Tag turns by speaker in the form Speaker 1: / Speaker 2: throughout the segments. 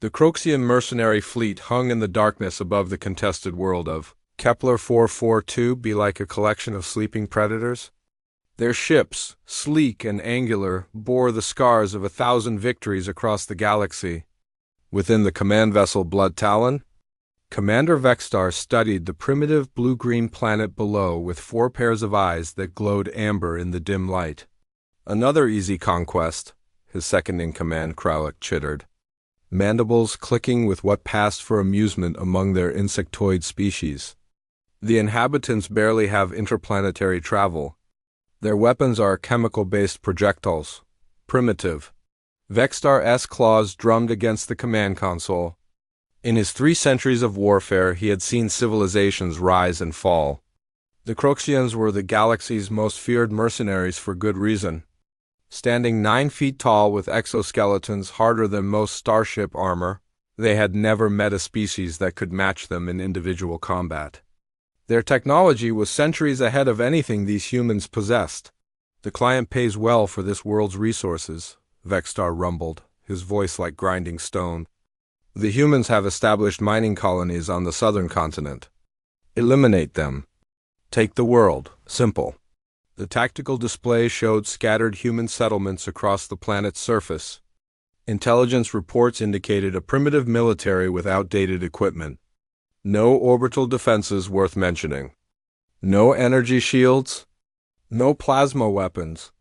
Speaker 1: The Croxian mercenary fleet hung in the darkness above the contested world of Kepler 442 be like a collection of sleeping predators. Their ships, sleek and angular, bore the scars of 1,000 victories across the galaxy. Within the command vessel Blood Talon, Commander Vexstar studied the primitive blue-green planet below with 4 pairs of eyes that glowed amber in the dim light. Another easy conquest, his second-in-command Kralik chittered, mandibles clicking with what passed for amusement among their insectoid species. The inhabitants barely have interplanetary travel. Their weapons are chemical-based projectiles. Primitive. Vexstar's claws drummed against the command console. In his 3 centuries of warfare, he had seen civilizations rise and fall. The Croxians were the galaxy's most feared mercenaries for good reason. Standing 9 feet tall with exoskeletons harder than most starship armor, they had never met a species that could match them in individual combat. Their technology was centuries ahead of anything these humans possessed. The client pays well for this world's resources, Vexstar rumbled, his voice like grinding stone. The humans have established mining colonies on the southern continent. Eliminate them. Take the world. Simple. The tactical display showed scattered human settlements across the planet's surface. Intelligence reports indicated a primitive military with outdated equipment. No orbital defenses worth mentioning. No energy shields. No plasma weapons.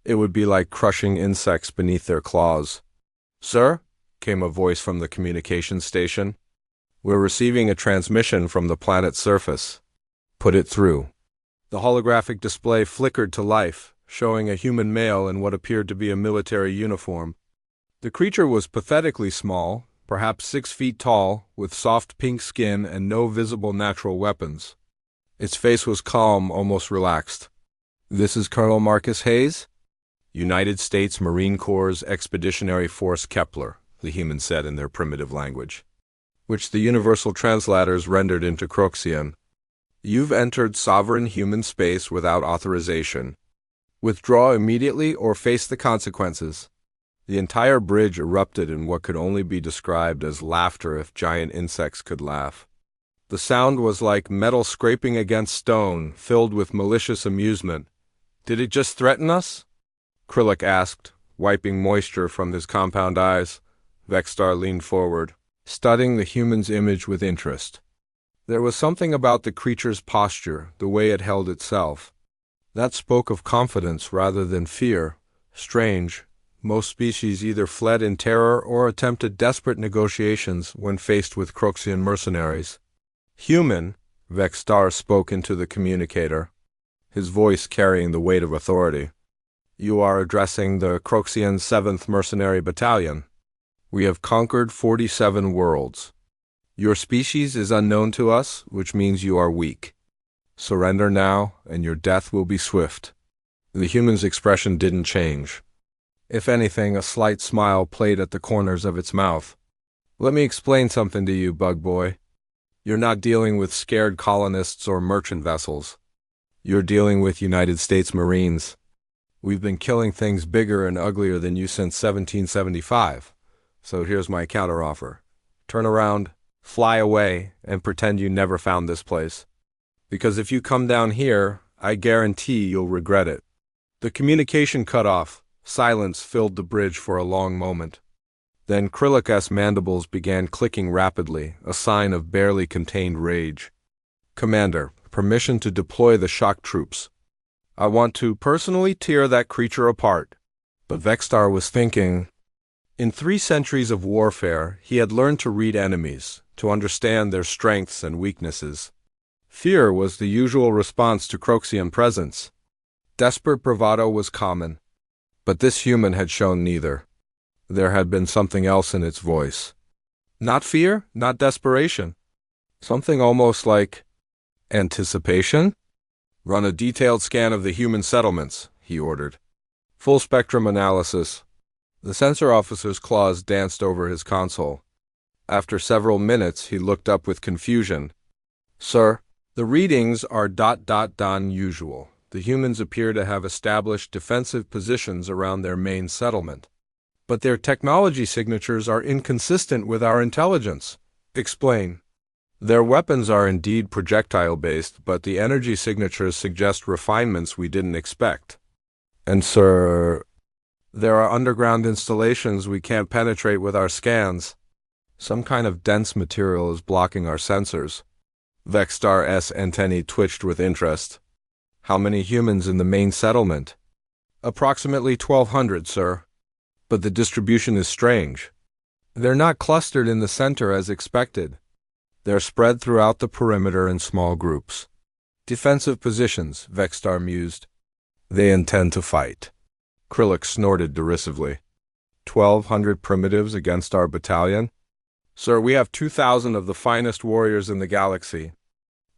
Speaker 1: It would be like crushing insects beneath their claws. "Sir?" came a voice from the communications station. "We're receiving a transmission from the planet's surface." "Put it through." The holographic display flickered to life, showing a human male in what appeared to be a military uniform. The creature was pathetically small, perhaps 6 feet tall, with soft pink skin and no visible natural weapons. Its face was calm, almost relaxed. "This is Colonel Marcus Hayes?" "United States Marine Corps Expeditionary Force Kepler," the humans said in their primitive language, which the universal translators rendered into Croxian. "You've entered sovereign human space without authorization. Withdraw immediately or face the consequences." The entire bridge erupted in what could only be described as laughter if giant insects could laugh. The sound was like metal scraping against stone, filled with malicious amusement. "Did it just threaten us?" Kralik asked, wiping moisture from his compound eyes. Vexstar leaned forward, studying the human's image with interest. There was something about the creature's posture, the way it held itself, that spoke of confidence rather than fear. Strange. Most species either fled in terror or attempted desperate negotiations when faced with Croxian mercenaries. "Human," Vexstar spoke into the communicator, his voice carrying the weight of authority. "You are addressing the Croxian 7th Mercenary Battalion. We have conquered 47 worlds. Your species is unknown to us, which means you are weak. Surrender now, and your death will be swift." The human's expression didn't change. If anything, a slight smile played at the corners of its mouth. "Let me explain something to you, bug boy. You're not dealing with scared colonists or merchant vessels. You're dealing with United States Marines. We've been killing things bigger and uglier than you since 1775. So here's my counteroffer. Turn around, fly away, and pretend you never found this place. Because if you come down here, I guarantee you'll regret it." The communication cut off. Silence filled the bridge for a long moment. Then Krilik's mandibles began clicking rapidly, a sign of barely contained rage. "Commander, permission to deploy the shock troops. I want to personally tear that creature apart." But Vexstar was thinking. In 3 centuries of warfare, he had learned to read enemies, to understand their strengths and weaknesses. Fear was the usual response to Croxian presence. Desperate bravado was common. But this human had shown neither. There had been something else in its voice. Not fear, not desperation. Something almost like anticipation? "Run a detailed scan of the human settlements," he ordered. "Full spectrum analysis." The sensor officer's claws danced over his console. After several minutes, he looked up with confusion. "Sir, the readings are unusual. The humans appear to have established defensive positions around their main settlement. But their technology signatures are inconsistent with our intelligence. Explain. Their weapons are indeed projectile-based, but the energy signatures suggest refinements we didn't expect. And sir, there are underground installations we can't penetrate with our scans. Some kind of dense material is blocking our sensors. Vexstar's antennae twitched with interest. How many humans in the main settlement? Approximately 1,200, sir. But the distribution is strange. They're not clustered in the center as expected. They're spread throughout the perimeter in small groups. Defensive positions, Vexstar mused. They intend to fight. Krillic snorted derisively. 1,200 primitives against our battalion? Sir, we have 2,000 of the finest warriors in the galaxy.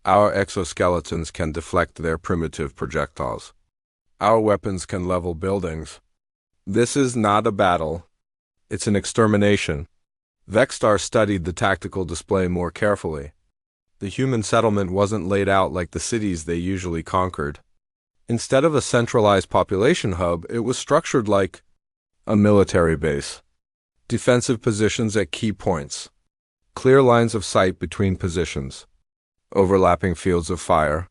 Speaker 1: Our exoskeletons can deflect their primitive projectiles. Our weapons can level buildings. This is not a battle. It's an extermination. Vexstar studied the tactical display more carefully. The human settlement wasn't laid out like the cities they usually conquered. Instead of a centralized population hub, it was structured like a military base. Defensive positions at key points. Clear lines of sight between positions. Overlapping fields of fire.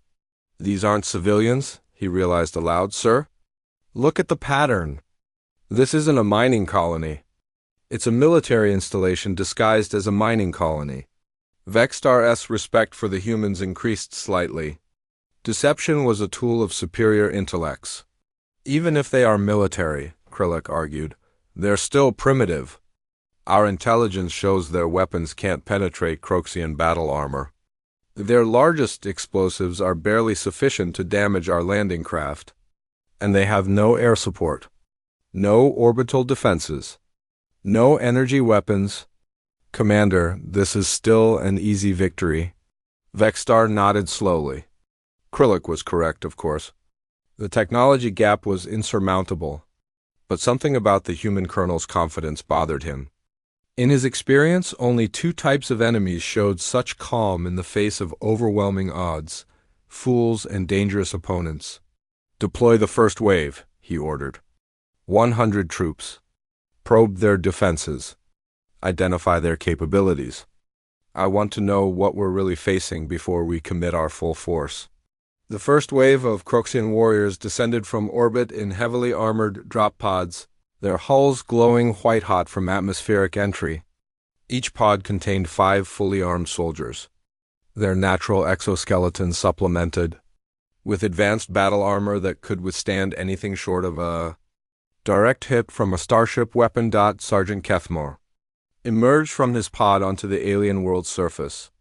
Speaker 1: These aren't civilians, he realized aloud, sir. Look at the pattern. This isn't a mining colony. It's a military installation disguised as a mining colony. Vexstar's respect for the humans increased slightly. Deception was a tool of superior intellects. Even if they are military, Krillic argued, they're still primitive. Our intelligence shows their weapons can't penetrate Croxian battle armor. Their largest explosives are barely sufficient to damage our landing craft. And they have no air support. No orbital defenses. No energy weapons. Commander, this is still an easy victory. Vexstar nodded slowly. Krillic was correct, of course. The technology gap was insurmountable. But something about the human colonel's confidence bothered him. In his experience, only two types of enemies showed such calm in the face of overwhelming odds: fools and dangerous opponents. Deploy the first wave, he ordered. 100 troops. Probe their defenses. Identify their capabilities. I want to know what we're really facing before we commit our full force. The first wave of Croxian warriors descended from orbit in heavily armored drop pods, their hulls glowing white-hot from atmospheric entry. Each pod contained 5 fully armed soldiers, their natural exoskeletons supplemented with advanced battle armor that could withstand anything short of a direct hit from a starship weapon. Sergeant Kethmore emerged from his pod onto the alien world's surface,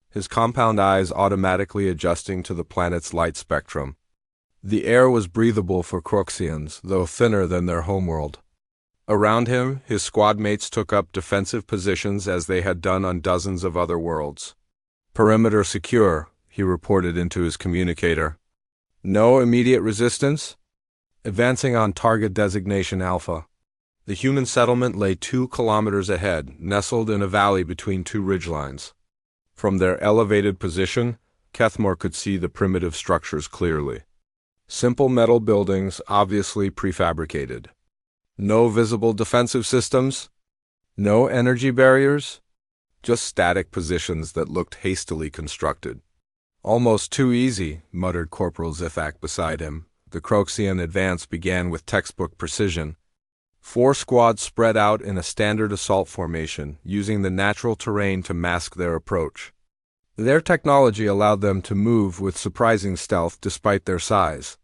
Speaker 1: his compound eyes automatically adjusting to the planet's light spectrum. The air was breathable for Croxians, though thinner than their homeworld. Around him, his squad mates took up defensive positions as they had done on dozens of other worlds. Perimeter secure, he reported into his communicator. No immediate resistance? Advancing on target designation Alpha. The human settlement lay 2 kilometers ahead, nestled in a valley between 2 ridgelines. From their elevated position, Kethmore could see the primitive structures clearly. Simple metal buildings, obviously prefabricated. No visible defensive systems. No energy barriers. Just static positions that looked hastily constructed. Almost too easy, muttered Corporal Zithak beside him. The Croxian advance began with textbook precision. 4 squads spread out in a standard assault formation, using the natural terrain to mask their approach. Their technology allowed them to move with surprising stealth despite their size.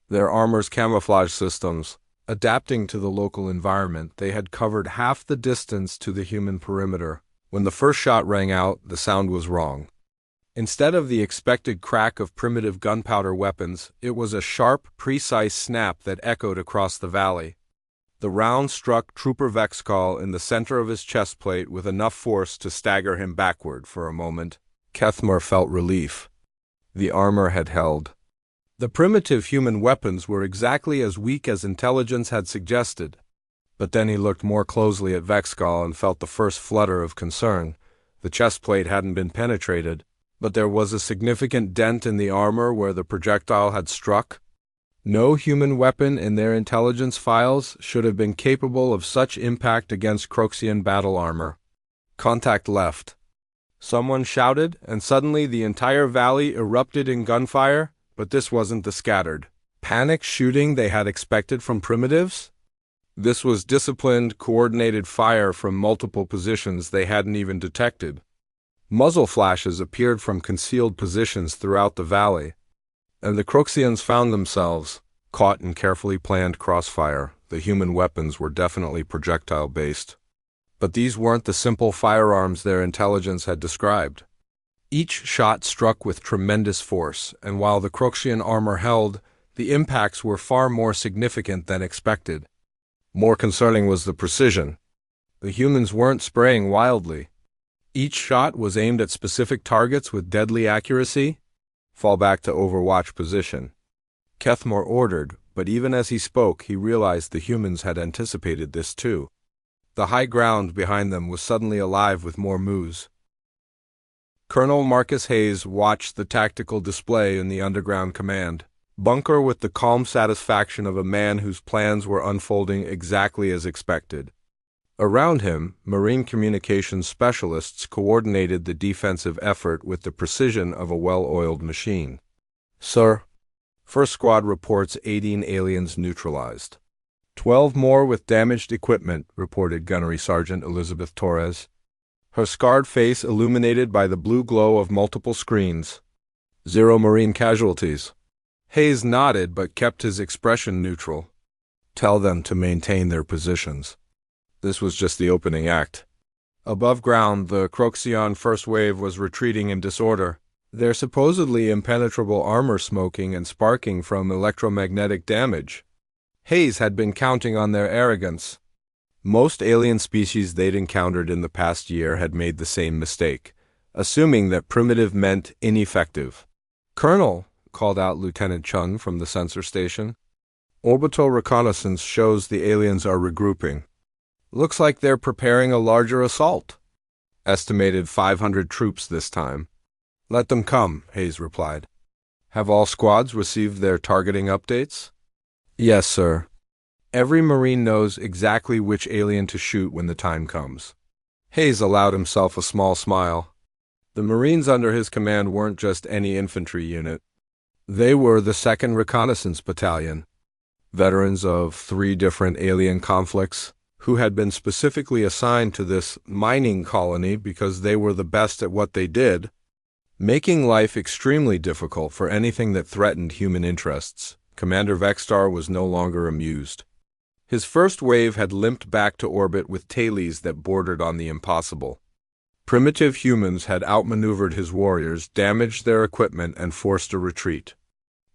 Speaker 1: Their armor's camouflage systems, adapting to the local environment, they had covered half the distance to the human perimeter. When the first shot rang out, the sound was wrong. Instead of the expected crack of primitive gunpowder weapons, it was a sharp, precise snap that echoed across the valley. The round struck Trooper Vexcall in the center of his chest plate with enough force to stagger him backward for a moment. Kethmore felt relief. The armor had held. The primitive human weapons were exactly as weak as intelligence had suggested. But then he looked more closely at Vexcall and felt the first flutter of concern. The chest plate hadn't been penetrated, but there was a significant dent in the armor where the projectile had struck. No human weapon in their intelligence files should have been capable of such impact against Croxian battle armor. Contact left. Someone shouted, and suddenly the entire valley erupted in gunfire, but this wasn't the scattered panic shooting they had expected from primitives. This was disciplined, coordinated fire from multiple positions they hadn't even detected. Muzzle flashes appeared from concealed positions throughout the valley, and the Croxians found themselves caught in carefully planned crossfire. The human weapons were definitely projectile-based. But these weren't the simple firearms their intelligence had described. Each shot struck with tremendous force, and while the Croxian armor held, the impacts were far more significant than expected. More concerning was the precision. The humans weren't spraying wildly. Each shot was aimed at specific targets with deadly accuracy. Fall back to Overwatch position. Kethmore ordered, but even as he spoke, he realized the humans had anticipated this too. The high ground behind them was suddenly alive with more moves. Colonel Marcus Hayes watched the tactical display in the underground command bunker with the calm satisfaction of a man whose plans were unfolding exactly as expected. Around him, Marine communications specialists coordinated the defensive effort with the precision of a well-oiled machine. Sir, First Squad reports 18 aliens neutralized. 12 more with damaged equipment, reported Gunnery Sergeant Elizabeth Torres, her scarred face illuminated by the blue glow of multiple screens. 0 Marine casualties. Hayes nodded but kept his expression neutral. Tell them to maintain their positions. This was just the opening act. Above ground, the Croxian first wave was retreating in disorder, their supposedly impenetrable armor smoking and sparking from electromagnetic damage. Hayes had been counting on their arrogance. Most alien species they'd encountered in the past year had made the same mistake, assuming that primitive meant ineffective. "Colonel," called out Lieutenant Chung from the sensor station, "orbital reconnaissance shows the aliens are regrouping. Looks like they're preparing a larger assault. Estimated 500 troops this time." "Let them come," Hayes replied. "Have all squads received their targeting updates?" "Yes, sir. Every Marine knows exactly which alien to shoot when the time comes." Hayes allowed himself a small smile. The Marines under his command weren't just any infantry unit. They were the 2nd Reconnaissance Battalion, veterans of 3 different alien conflicts, who had been specifically assigned to this mining colony because they were the best at what they did, making life extremely difficult for anything that threatened human interests. Commander Vexstar was no longer amused. His first wave had limped back to orbit with tailies that bordered on the impossible. Primitive humans had outmaneuvered his warriors, damaged their equipment, and forced a retreat.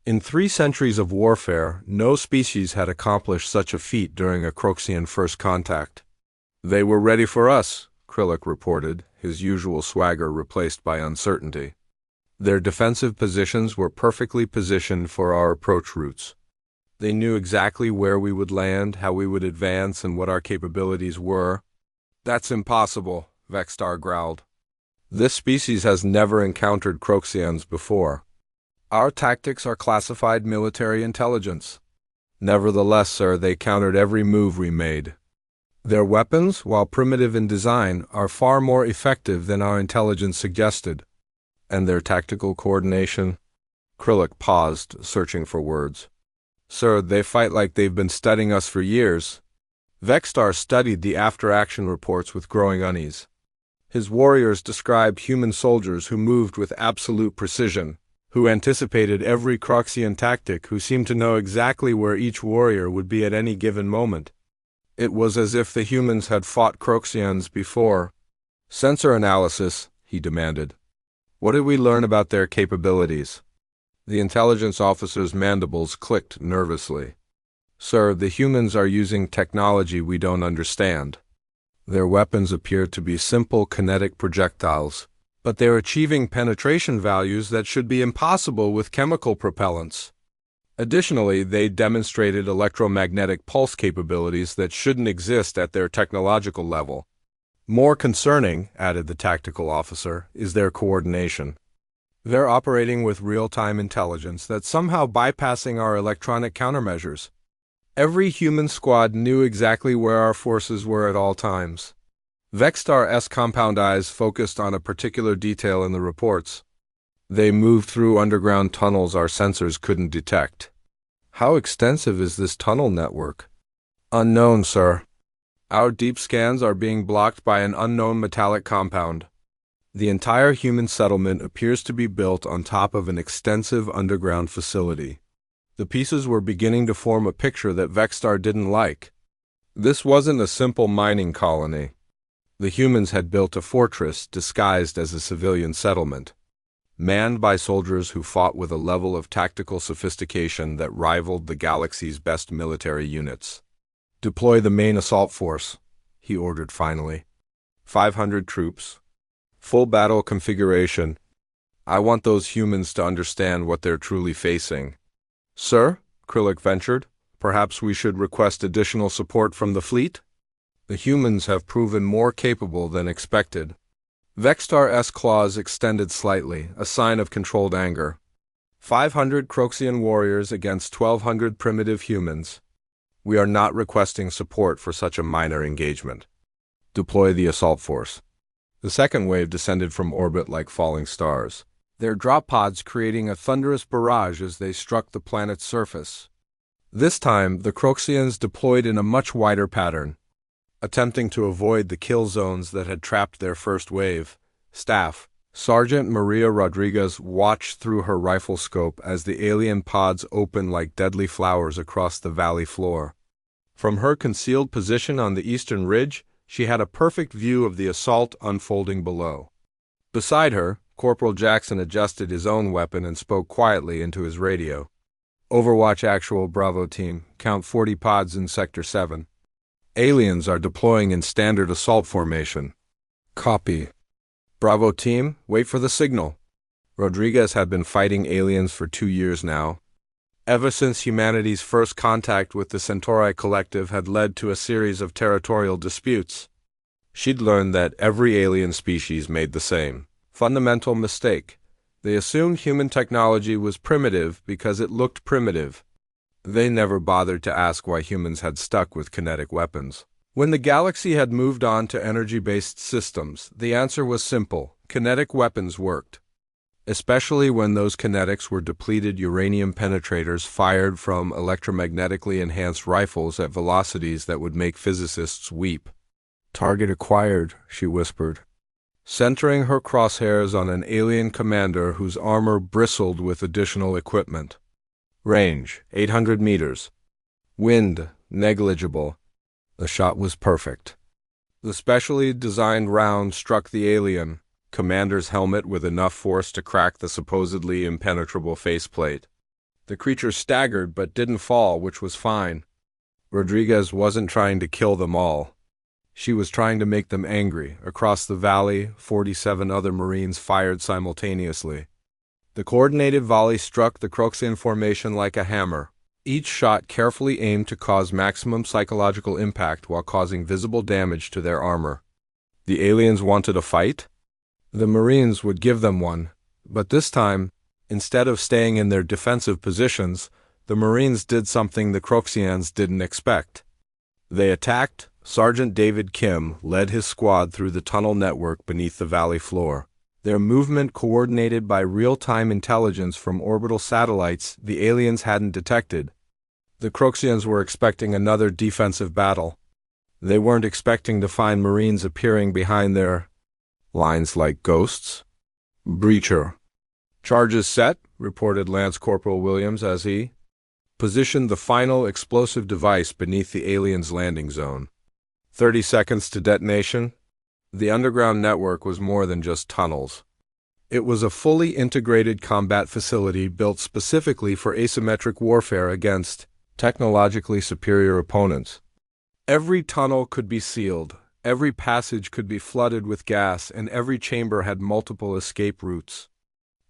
Speaker 1: In 3 centuries of warfare, no species had accomplished such a feat during a Croxian first contact. "They were ready for us," Krillic reported, his usual swagger replaced by uncertainty. "Their defensive positions were perfectly positioned for our approach routes. They knew exactly where we would land, how we would advance, and what our capabilities were." "That's impossible," Vexstar growled. "This species has never encountered Croxians before. Our tactics are classified military intelligence. Nevertheless, sir, they countered every move we made. Their weapons, while primitive in design, are far more effective than our intelligence suggested. And their tactical coordination?" Krillic paused, searching for words. "Sir, they fight like they've been studying us for years." Vexstar studied the after-action reports with growing unease. His warriors described human soldiers who moved with absolute precision, who anticipated every Croxian tactic, who seemed to know exactly where each warrior would be at any given moment. It was as if the humans had fought Croxians before. "Sensor analysis," he demanded. "What did we learn about their capabilities?" The intelligence officer's mandibles clicked nervously. "Sir, the humans are using technology we don't understand. Their weapons appear to be simple kinetic projectiles, but they're achieving penetration values that should be impossible with chemical propellants. Additionally, they demonstrated electromagnetic pulse capabilities that shouldn't exist at their technological level. More concerning," added the tactical officer, "is their coordination. They're operating with real-time intelligence that's somehow bypassing our electronic countermeasures. Every human squad knew exactly where our forces were at all times. Vexstar's compound eyes focused on a particular detail in the reports. They moved through underground tunnels our sensors couldn't detect. How extensive is this tunnel network? Unknown, sir. Our deep scans are being blocked by an unknown metallic compound. The entire human settlement appears to be built on top of an extensive underground facility. The pieces were beginning to form a picture that Vexstar didn't like. This wasn't a simple mining colony. The humans had built a fortress disguised as a civilian settlement, manned by soldiers who fought with a level of tactical sophistication that rivaled the galaxy's best military units. "Deploy the main assault force," he ordered finally. 500 troops. Full battle configuration. I want those humans to understand what they're truly facing. "Sir," Krillic ventured, "perhaps we should request additional support from the fleet? The humans have proven more capable than expected." Vexstar's claws extended slightly, a sign of controlled anger. 500 Croxian warriors against 1,200 primitive humans. We are not requesting support for such a minor engagement. Deploy the assault force. The second wave descended from orbit like falling stars, their drop pods creating a thunderous barrage as they struck the planet's surface. This time, the Croxians deployed in a much wider pattern, attempting to avoid the kill zones that had trapped their first wave. Staff Sergeant Maria Rodriguez watched through her rifle scope as the alien pods opened like deadly flowers across the valley floor. From her concealed position on the eastern ridge, she had a perfect view of the assault unfolding below. Beside her, Corporal Jackson adjusted his own weapon and spoke quietly into his radio. "Overwatch actual, Bravo team. Count 40 pods in Sector 7. Aliens are deploying in standard assault formation." "Copy." "Bravo team, wait for the signal." Rodriguez had been fighting aliens for 2 years now. Ever since humanity's first contact with the Centauri Collective had led to a series of territorial disputes. She'd learned that every alien species made the same fundamental mistake. They assumed human technology was primitive because it looked primitive. They never bothered to ask why humans had stuck with kinetic weapons. When the galaxy had moved on to energy-based systems, the answer was simple: kinetic weapons worked. Especially when those kinetics were depleted uranium penetrators fired from electromagnetically enhanced rifles at velocities that would make physicists weep. "Target acquired," she whispered, centering her crosshairs on an alien commander whose armor bristled with additional equipment. Range, 800 meters. Wind, negligible. The shot was perfect. The specially designed round struck the alien commander's helmet with enough force to crack the supposedly impenetrable faceplate. The creature staggered but didn't fall, which was fine. Rodriguez wasn't trying to kill them all. She was trying to make them angry. Across the valley, 47 other Marines fired simultaneously. The coordinated volley struck the Croxian formation like a hammer. Each shot carefully aimed to cause maximum psychological impact while causing visible damage to their armor. The aliens wanted a fight? The Marines would give them one, but this time, instead of staying in their defensive positions, the Marines did something the Croxians didn't expect. They attacked. Sergeant David Kim led his squad through the tunnel network beneath the valley floor. Their movement coordinated by real-time intelligence from orbital satellites the aliens hadn't detected. The Croxians were expecting another defensive battle. They weren't expecting to find Marines appearing behind their lines like ghosts. "Breacher." "Charges set," reported Lance Corporal Williams as he positioned the final explosive device beneath the aliens' landing zone. 30 seconds to detonation. The underground network was more than just tunnels. It was a fully integrated combat facility built specifically for asymmetric warfare against technologically superior opponents. Every tunnel could be sealed, every passage could be flooded with gas, and every chamber had multiple escape routes.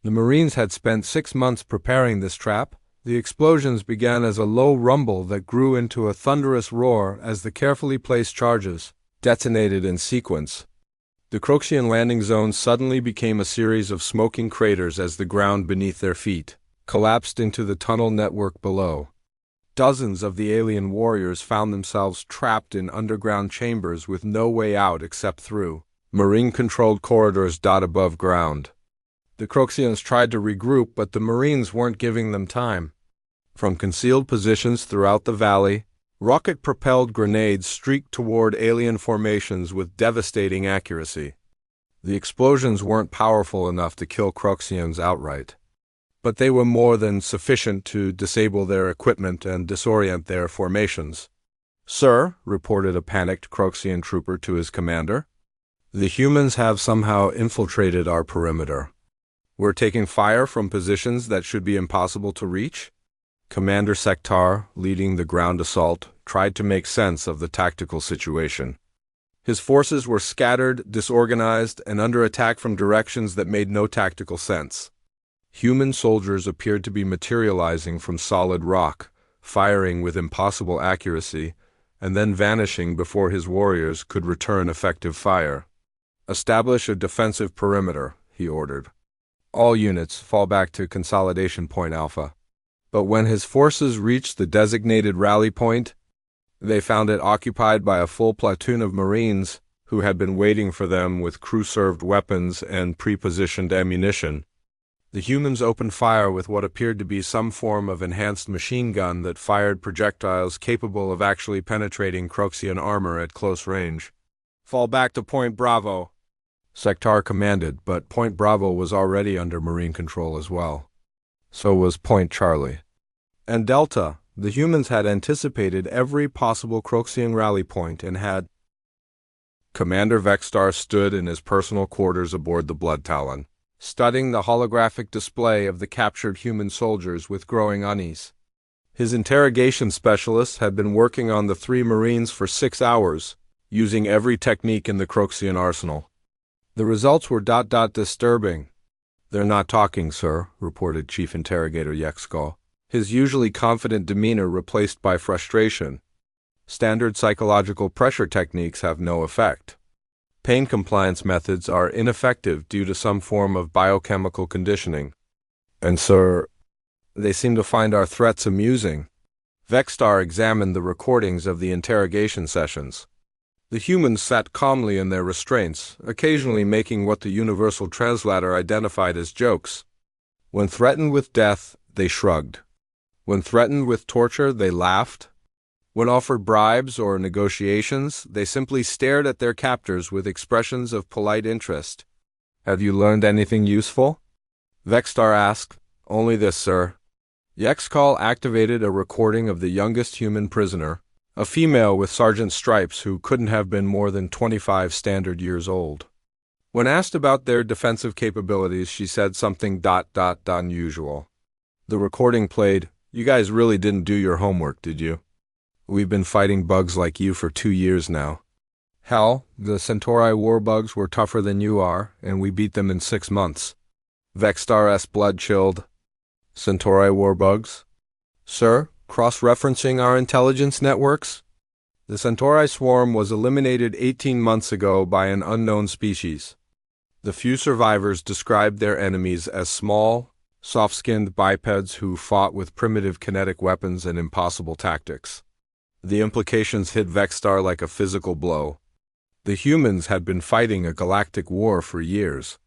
Speaker 1: The Marines had spent 6 months preparing this trap. The explosions began as a low rumble that grew into a thunderous roar as the carefully placed charges detonated in sequence. The Croxian landing zone suddenly became a series of smoking craters as the ground beneath their feet collapsed into the tunnel network below. Dozens of the alien warriors found themselves trapped in underground chambers with no way out except through marine-controlled corridors above ground. The Croxians tried to regroup, but the Marines weren't giving them time. From concealed positions throughout the valley, rocket-propelled grenades streaked toward alien formations with devastating accuracy. The explosions weren't powerful enough to kill Croxians outright, but they were more than sufficient to disable their equipment and disorient their formations. "Sir," reported a panicked Croxian trooper to his commander, "the humans have somehow infiltrated our perimeter. We're taking fire from positions that should be impossible to reach." Commander Sektar, leading the ground assault, tried to make sense of the tactical situation. His forces were scattered, disorganized, and under attack from directions that made no tactical sense. Human soldiers appeared to be materializing from solid rock, firing with impossible accuracy, and then vanishing before his warriors could return effective fire. "Establish a defensive perimeter," he ordered. "All units fall back to Consolidation Point Alpha." But when his forces reached the designated rally point, they found it occupied by a full platoon of Marines who had been waiting for them with crew-served weapons and pre-positioned ammunition. The humans opened fire with what appeared to be some form of enhanced machine gun that fired projectiles capable of actually penetrating Croxian armor at close range. "Fall back to Point Bravo," Sektar commanded, but Point Bravo was already under Marine control as well. So was Point Charlie. And Delta. The humans had anticipated every possible Croxian rally point and had... Commander Vexstar stood in his personal quarters aboard the Blood Talon, studying the holographic display of the captured human soldiers with growing unease. His interrogation specialists had been working on the 3 Marines for 6 hours, using every technique in the Croxian arsenal. The results were disturbing. "They're not talking, sir," reported Chief Interrogator Yexkal, his usually confident demeanor replaced by frustration. "Standard psychological pressure techniques have no effect. Pain compliance methods are ineffective due to some form of biochemical conditioning. And, sir, they seem to find our threats amusing." Vexstar examined the recordings of the interrogation sessions. The humans sat calmly in their restraints, occasionally making what the Universal Translator identified as jokes. When threatened with death, they shrugged. When threatened with torture, they laughed. When offered bribes or negotiations, they simply stared at their captors with expressions of polite interest. "Have you learned anything useful?" Vexstar asked. "Only this, sir." Yexkal activated a recording of the youngest human prisoner, a female with sergeant stripes who couldn't have been more than 25 standard years old. When asked about their defensive capabilities, she said something unusual. The recording played. "You guys really didn't do your homework, did you? We've been fighting bugs like you for 2 years now. Hell, the Centauri war bugs were tougher than you are, and we beat them in 6 months." Vexstar's blood chilled. "Centauri war bugs? Sir, cross-referencing our intelligence networks? The Centauri swarm was eliminated 18 months ago by an unknown species. The few survivors described their enemies as small, soft-skinned bipeds who fought with primitive kinetic weapons and impossible tactics." The implications hit Vexstar like a physical blow. The humans had been fighting a galactic war for years.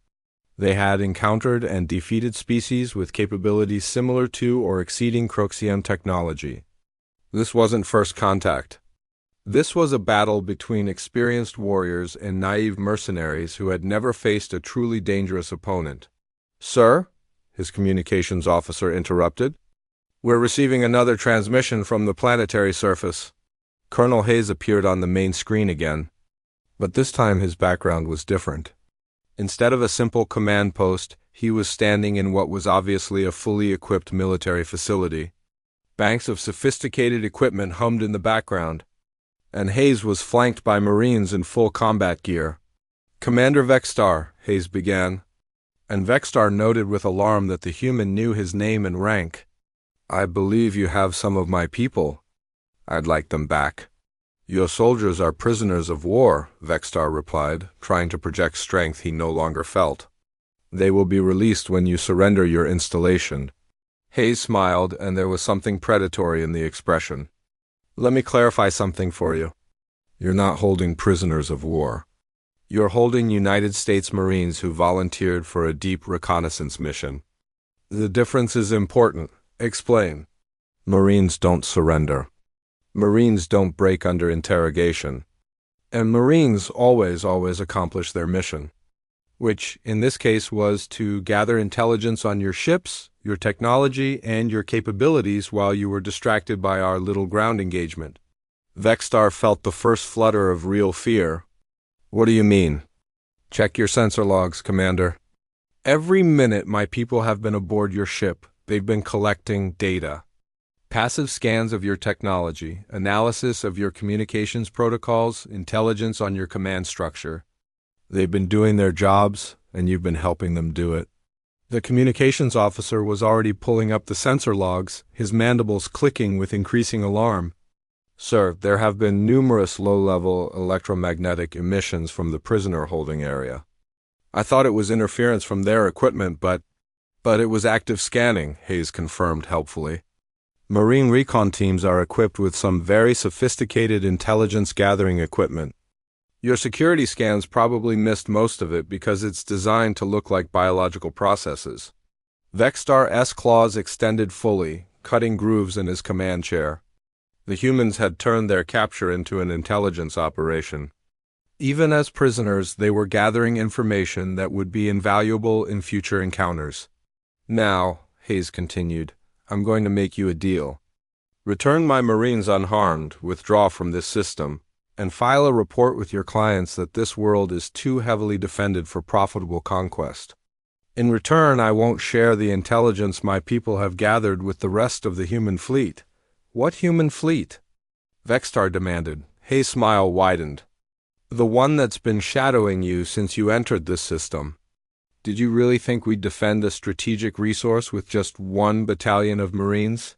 Speaker 1: They had encountered and defeated species with capabilities similar to or exceeding Croxian technology. This wasn't first contact. This was a battle between experienced warriors and naive mercenaries who had never faced a truly dangerous opponent. "Sir?" his communications officer interrupted. "We're receiving another transmission from the planetary surface." Colonel Hayes appeared on the main screen again, but this time his background was different. Instead of a simple command post, he was standing in what was obviously a fully equipped military facility. Banks of sophisticated equipment hummed in the background, and Hayes was flanked by Marines in full combat gear. "Commander Vexstar," Hayes began, and Vexstar noted with alarm that the human knew his name and rank. "I believe you have some of my people. I'd like them back." Your soldiers are prisoners of war, Vextar replied, trying to project strength he no longer felt. They will be released when you surrender your installation. Hayes smiled, and there was something predatory in the expression. Let me clarify something for you. You're not holding prisoners of war. You're holding United States Marines who volunteered for a deep reconnaissance mission. The difference is important. Explain. Marines don't surrender. Marines don't break under interrogation. And Marines always accomplish their mission, which in this case was to gather intelligence on your ships, your technology, and your capabilities while you were distracted by our little ground engagement. Vextar felt the first flutter of real fear. What do you mean? Check your sensor logs, Commander. Every minute my people have been aboard your ship, they've been collecting data. Passive scans of your technology, analysis of your communications protocols, intelligence on your command structure. They've been doing their jobs, and you've been helping them do it. The communications officer was already pulling up the sensor logs, his mandibles clicking with increasing alarm. Sir, there have been numerous low-level electromagnetic emissions from the prisoner holding area. I thought it was interference from their equipment, but it was active scanning, Hayes confirmed helpfully. Marine recon teams are equipped with some very sophisticated intelligence-gathering equipment. Your security scans probably missed most of it because it's designed to look like biological processes. Vextar's claws extended fully, cutting grooves in his command chair. The humans had turned their capture into an intelligence operation. Even as prisoners, they were gathering information that would be invaluable in future encounters. Now, Hayes continued, I'm going to make you a deal. Return my Marines unharmed, withdraw from this system, and file a report with your clients that this world is too heavily defended for profitable conquest. In return, I won't share the intelligence my people have gathered with the rest of the human fleet. What human fleet? Vextar demanded. Hayes' smile widened. The one that's been shadowing you since you entered this system. Did you really think we'd defend a strategic resource with just one battalion of Marines?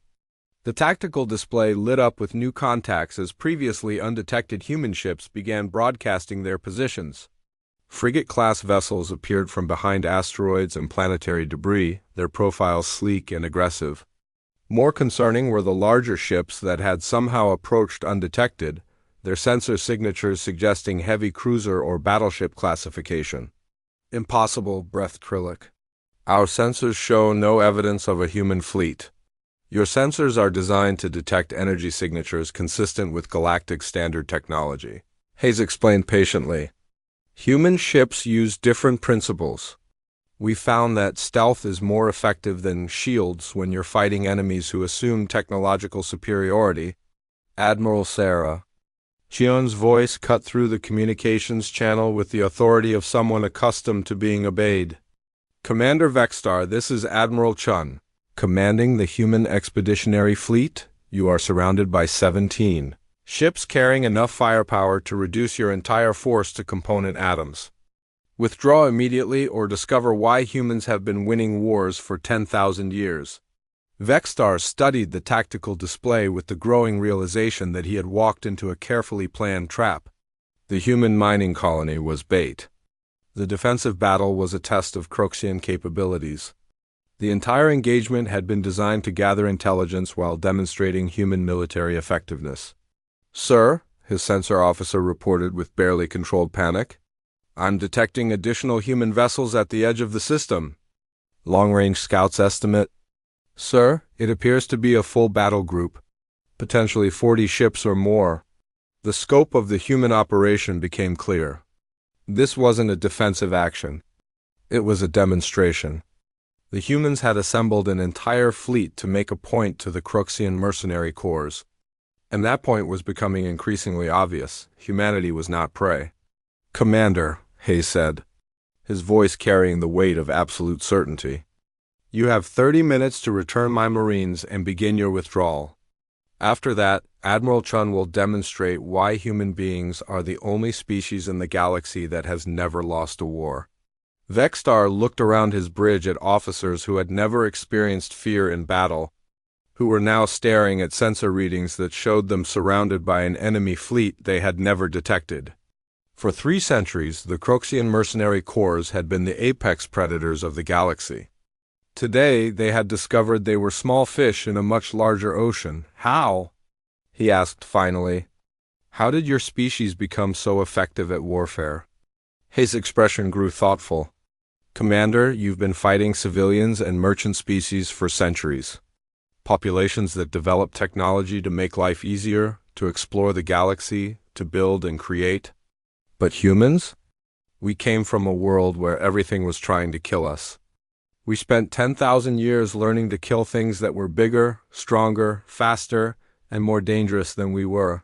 Speaker 1: The tactical display lit up with new contacts as previously undetected human ships began broadcasting their positions. Frigate-class vessels appeared from behind asteroids and planetary debris, their profiles sleek and aggressive. More concerning were the larger ships that had somehow approached undetected, their sensor signatures suggesting heavy cruiser or battleship classification. Impossible, breathed Krillic. Our sensors show no evidence of a human fleet. Your sensors are designed to detect energy signatures consistent with galactic standard technology. Hayes explained patiently. Human ships use different principles. We found that stealth is more effective than shields when you're fighting enemies who assume technological superiority. Admiral Sarah. Chion's voice cut through the communications channel with the authority of someone accustomed to being obeyed. Commander Vextar, this is Admiral Chun. Commanding the human expeditionary fleet, you are surrounded by 17 ships carrying enough firepower to reduce your entire force to component atoms. Withdraw immediately or discover why humans have been winning wars for 10,000 years. Vextar studied the tactical display with the growing realization that he had walked into a carefully planned trap. The human mining colony was bait. The defensive battle was a test of Croxian capabilities. The entire engagement had been designed to gather intelligence while demonstrating human military effectiveness. Sir, his sensor officer reported with barely controlled panic, I'm detecting additional human vessels at the edge of the system. Long-range scouts estimate. Sir, it appears to be a full battle group, potentially 40 ships or more. The scope of the human operation became clear. This wasn't a defensive action. It was a demonstration. The humans had assembled an entire fleet to make a point to the Croxian mercenary corps. And that point was becoming increasingly obvious. Humanity was not prey. Commander, Hayes said, his voice carrying the weight of absolute certainty. You have 30 minutes to return my Marines and begin your withdrawal. After that, Admiral Chun will demonstrate why human beings are the only species in the galaxy that has never lost a war. Vextar looked around his bridge at officers who had never experienced fear in battle. who were now staring at sensor readings that showed them surrounded by an enemy fleet they had never detected. For 3 centuries, the Croxian mercenary corps had been the apex predators of the galaxy. Today, they had discovered they were small fish in a much larger ocean. How? He asked finally. How did your species become so effective at warfare? His expression grew thoughtful. Commander, you've been fighting civilians and merchant species for centuries. Populations that develop technology to make life easier, to explore the galaxy, to build and create. But humans? We came from a world where everything was trying to kill us. We spent 10,000 years learning to kill things that were bigger, stronger, faster, and more dangerous than we were.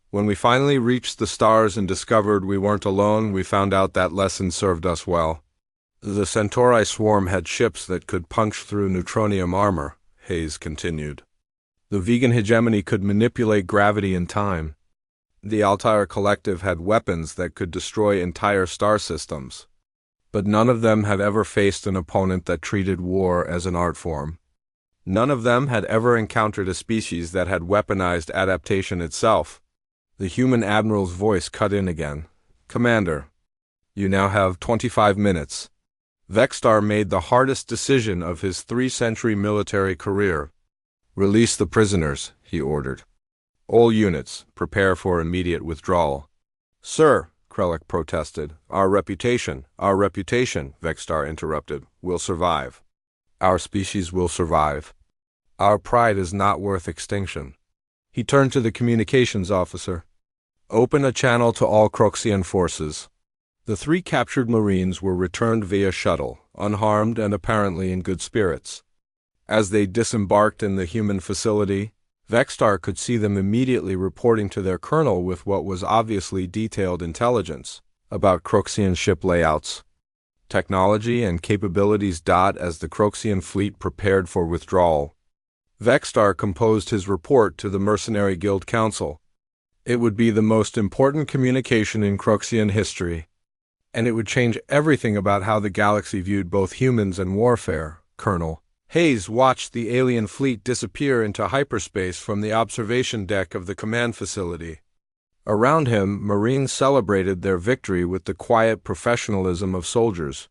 Speaker 1: When we finally reached the stars and discovered we weren't alone, we found out that lesson served us well. The Centauri swarm had ships that could punch through neutronium armor, Hayes continued. The vegan hegemony could manipulate gravity and time. The Altair Collective had weapons that could destroy entire star systems. But none of them had ever faced an opponent that treated war as an art form. None of them had ever encountered a species that had weaponized adaptation itself. The human admiral's voice cut in again. Commander, you now have 25 minutes. Vexstar made the hardest decision of his 3-century military career. Release the prisoners, he ordered. All units, prepare for immediate withdrawal. Sir, Krellick protested. Our reputation, Vexstar interrupted, will survive. Our species will survive. Our pride is not worth extinction. He turned to the communications officer. Open a channel to all Croxian forces. The 3 captured Marines were returned via shuttle, unharmed and apparently in good spirits. As they disembarked in the human facility, Vexstar could see them immediately reporting to their colonel with what was obviously detailed intelligence about Croxian ship layouts, technology, and capabilities. As the Croxian fleet prepared for withdrawal, Vexstar composed his report to the Mercenary Guild Council. It would be the most important communication in Croxian history, and it would change everything about how the galaxy viewed both humans and warfare. Colonel Hayes watched the alien fleet disappear into hyperspace from the observation deck of the command facility. Around him, Marines celebrated their victory with the quiet professionalism of soldiers.